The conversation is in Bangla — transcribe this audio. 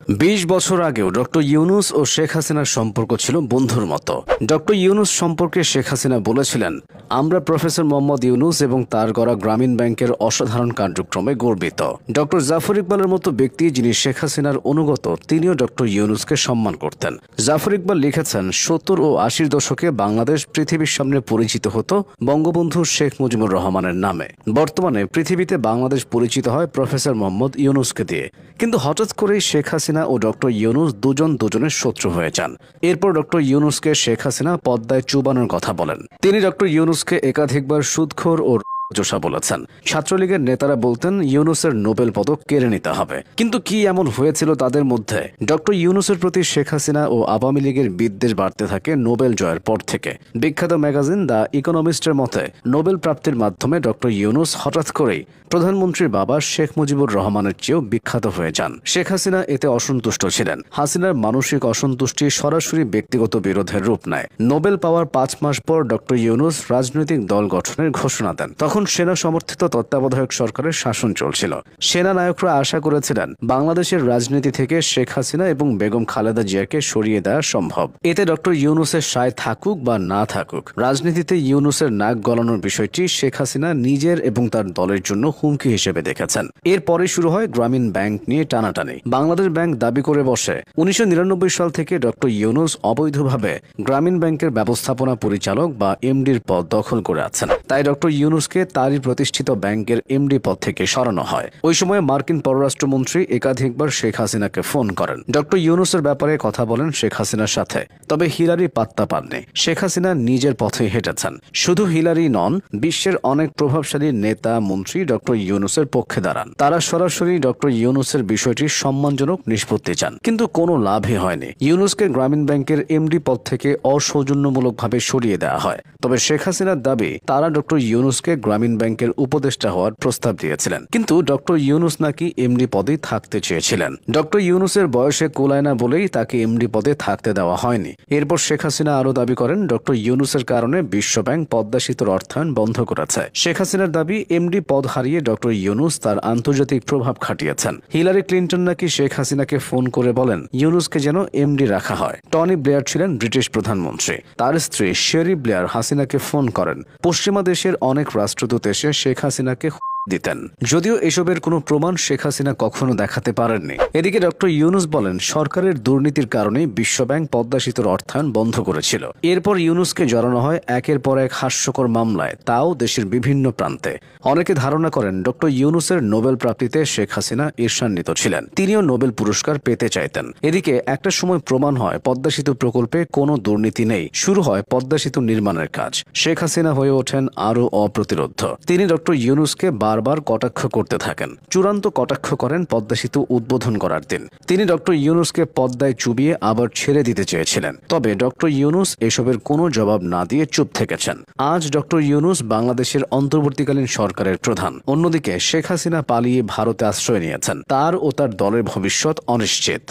20 বছর আগেও ডক্টর ইউনূস ও শেখ হাসিনার সম্পর্ক ছিল বন্ধুর মতো। ডক্টর ইউনূস সম্পর্কে শেখ হাসিনা বলেছিলেন, আমরা প্রফেসর মোহাম্মদ ইউনূস এবং তার গড়া গ্রামীণ ব্যাংকের অসাধারণ কার্যক্রমে গর্বিত। ডক্টর জাফর ইকবালের মতো ব্যক্তি যিনি শেখ হাসিনার অনুগত, তিনিও ডক্টর ইউনূসকে সম্মান করতেন। জাফর ইকবাল লিখেছেন, 70 ও 80 দশকে বাংলাদেশ পৃথিবীর সামনে পরিচিত হতো বঙ্গবন্ধু শেখ মুজিবুর রহমানের নামে। বর্তমানে পৃথিবীতে বাংলাদেশ পরিচিত হয় প্রফেসর মোহাম্মদ ইউনূসকে দিয়ে। কিন্তু হঠাৎ করেই শেখ হাসিনা ও ডক্টর ইউনূস দুজনের শত্রু হয়ে যান। এরপর ডক্টর ইউনূসকে শেখ হাসিনা পদ্মায় চুবানোর কথা বলেন। তিনি ডক্টর ইউনূসকে একাধিকবার সুদখোর ও জোসা বলেছেন। ছাত্রলীগের নেতারা বলতেন ইউনূসের নোবেল পদক কেড়ে নিতে হবে। কিন্তু কি এমন হয়েছিল তাদের মধ্যে? ডক্টর ইউনূসের প্রতি শেখ হাসিনা ও আওয়ামী লীগের বিদ্বেষ বাড়তে থাকে নোবেল জয়ের পর থেকে। বিখ্যাত ম্যাগাজিন দ্য ইকোনমিস্টের মতে, নোবেল প্রাপ্তির মাধ্যমে ডক্টর ইউনূস হঠাৎ করেই প্রধানমন্ত্রীর বাবা শেখ মুজিবুর রহমানের চেয়েও বিখ্যাত হয়ে যান। শেখ হাসিনা এতে অসন্তুষ্ট ছিলেন। হাসিনার মানসিক অসন্তুষ্টি সরাসরি ব্যক্তিগত বিরোধের রূপ নেয়। নোবেল পাওয়ার 5 মাস পর ডক্টর ইউনূস রাজনৈতিক দল গঠনের ঘোষণা দেন। তখন সেনা সমর্থিত তত্ত্বাবধায়ক সরকারের শাসন চলছিল। সেনা নায়করা আশা করেছিলেন বাংলাদেশের রাজনীতি থেকে শেখ হাসিনা এবং বেগম খালেদা জিয়াকে সরিয়ে দেওয়া সম্ভব। এতে ডক্টর ইউনূসের সায় থাকুক বা না থাকুক, রাজনীতিতে ইউনূসের নাক গলানোর বিষয়টি শেখ হাসিনা নিজের এবং তার দলের জন্য হুমকি হিসেবে দেখেছেন। এরপরে শুরু হয় গ্রামীণ ব্যাংক নিয়ে টানাটানি। বাংলাদেশ ব্যাংক দাবি করে বসে 1999 সাল থেকে ডক্টর ইউনূস অবৈধভাবে গ্রামীণ ব্যাংকের ব্যবস্থাপনা পরিচালক বা এমডির পদ দখল করে আছেন। তাই ডক্টর ইউনূসকে তারই প্রতিষ্ঠিত ব্যাংকের এমডি পদ থেকে সরানো হয়। ওই সময় মার্কিন পররাষ্ট্রমন্ত্রী একাধিকবার শেখ হাসিনাকে ফোন করেন। ডক্টর ইউনূসের ব্যাপারে কথা বলেন শেখ হাসিনার সাথে। তবে হিলারি পাত্তা পাননি। শেখ হাসিনা নিজের পথে হেঁটেছেন। শুধু হিলারি নন, বিশ্বের অনেক প্রভাবশালী নেতা মন্ত্রী ডক্টর ইউনূসের পক্ষে দাঁড়ান। তারা সরাসরি ডক্টর ইউনূসের বিষয়টি সম্মানজনক নিষ্পত্তি চান, কিন্তু কোনো লাভই হয়নি। ইউনূসকে গ্রামীণ ব্যাংকের এমডি পদ থেকে অসৌজন্যমূলকভাবে সরিয়ে দেওয়া হয়। তবে শেখ হাসিনার দাবি, তারা ডক্টর ইউনূসকে গ্রামীণ ব্যাংকের উপদেষ্টা হওয়ার প্রস্তাব দিয়েছিলেন। কিন্তু ডক্টর ইউনূস নাকি এমডি পদেই থাকতে চেয়েছিলেন। ডক্টর ইউনূসের বয়সে কুলায় না বলেই তাকে এমডি পদে থাকতে দেওয়া হয়নি। এরপর শেখ হাসিনা আরও দাবি করেন ডক্টর ইউনূসের কারণে বিশ্বব্যাংক পদ্মা সেতুর অর্থায়ন বন্ধ করেছে। শেখ হাসিনার দাবি, এমডি পদ হারিয়ে ডক্টর ইউনূস তার আন্তর্জাতিক প্রভাব খাটিয়েছেন। হিলারি ক্লিন্টন নাকি শেখ হাসিনাকে ফোন করে বলেন ইউনূসকে যেন এমডি রাখা হয়। টনি ব্লেয়ার ছিলেন ব্রিটিশ প্রধানমন্ত্রী। তার স্ত্রী শেরি ব্লেয়ার হাসিনাকে ফোন করেন। পশ্চিমা দেশের অনেক রাষ্ট্রদূত এসে শেখ হাসিনাকে দিতেন। যদিও এসবের কোনো প্রমাণ শেখ হাসিনা কখনো দেখাতে পারেননি। এদিকে ডক্টর ইউনূস বলেন সরকারের দুর্নীতির কারণে বিশ্বব্যাংক পদ্মা সেতুর অর্থায়ন বন্ধ করেছিল। এরপর ইউনূসকে জড়ানো হয় একের পর এক হাস্যকর মামলায়, তাও দেশের বিভিন্ন প্রান্তে। অনেকে ধারণা করেন ডক্টর ইউনূসের নোবেল প্রাপ্তিতে শেখ হাসিনা ঈর্ষান্বিত ছিলেন। তিনিও নোবেল পুরস্কার পেতে চাইতেন। এদিকে একটা সময় প্রমাণ হয় পদ্মা সেতু প্রকল্পে কোনো দুর্নীতি নেই। শুরু হয় পদ্মা সেতু নির্মাণের কাজ। শেখ হাসিনা হয়ে ওঠেন আরও অপ্রতিরোধ্য। তিনি ডক্টর ইউনূসকে বারবার কটাক্ষ করতে থাকেন। চূড়ান্ত কটাক্ষ করেন পদ্মা সেতু উদ্বোধন করার দিন। তিনি ডক্টর ইউনূসকে পদ্মায় চুবিয়ে আবার ছেড়ে দিতে চেয়েছিলেন। তবে ডক্টর ইউনূস এসবের কোনো জবাব না দিয়ে চুপ থেকেছেন। আজ ডক্টর ইউনূস বাংলাদেশের অন্তর্বর্তীকালীন সরকারের প্রধান। অন্যদিকে শেখ হাসিনা পালিয়ে ভারতে আশ্রয় নিয়েছেন। তার ও তার দলের ভবিষ্যৎ অনিশ্চিত।